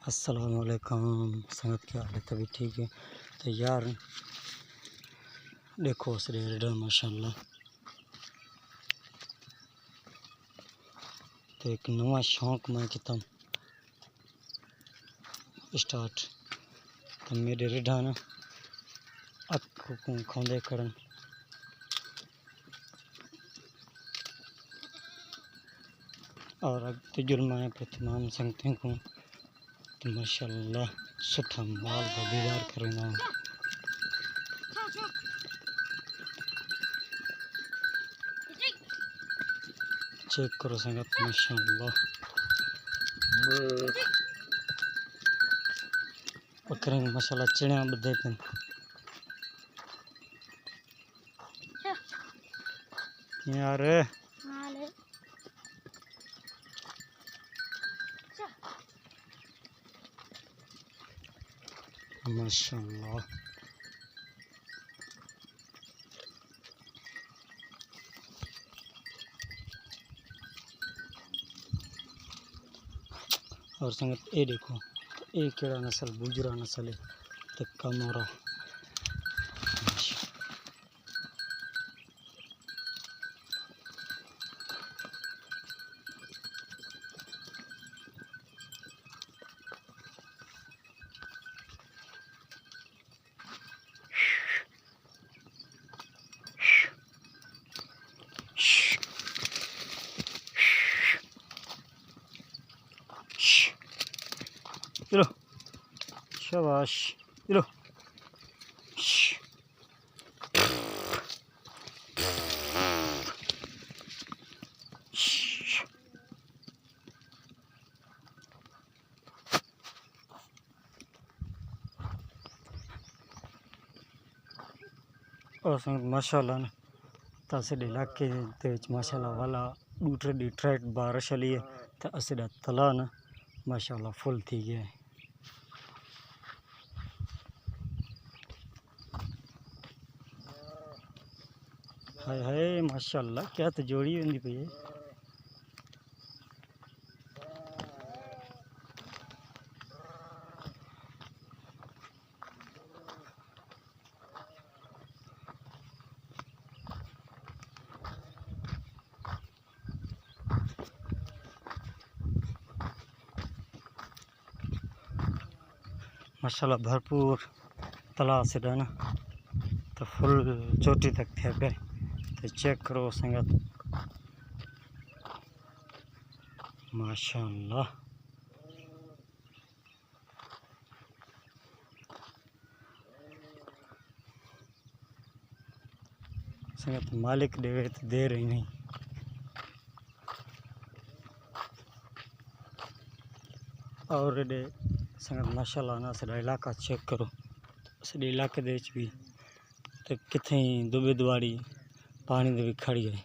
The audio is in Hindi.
अस्सलामुअलैकुम संगत, क्या हाल है? तभी ठीक है। तो यार देखो उस रेडा माशाल्लाह। तो एक नवा शौक मैं किता स्टार्ट। तो मेरे रेडा ना अख को खोंदे करन और अब तजुर्बा है पे तमाम संगतें को तो माशाल्लाह सुठा माल का दीदार करेंगे। चेक करो संगत माशाल्लाह। बकरें माशाल्लाह चिड़िया बदे पे यार माशाल्लाह। और संगत ये देखो ये केड़ा नस्ल बुजरा नस्ल है तो कमरा चलो शाबाश चलो। और संगत माशाल्लाह ना तासे इलाके दे विच माशाल्लाह वाला दूसरे डिट्राइट बारिश वाली है तो असड़ा तला ना माशाल्लाह फुल थी गया है। हाय हाय माशाल्लाह क्या तो जोड़ी होंगी पई है। माशाल्लाह भरपूर तला से ना तो फुल चोटी तक थे पे तो चेक करो संगत माशाल्लाह। संगत मालिक देवे तो दे रही नहीं। और दे संगत माशाल्लाह ना सदा इलाका चेक करो सदे इलाके दे भी तो किथे दुबे दुआड़ी पानी दे भी खड़ी है।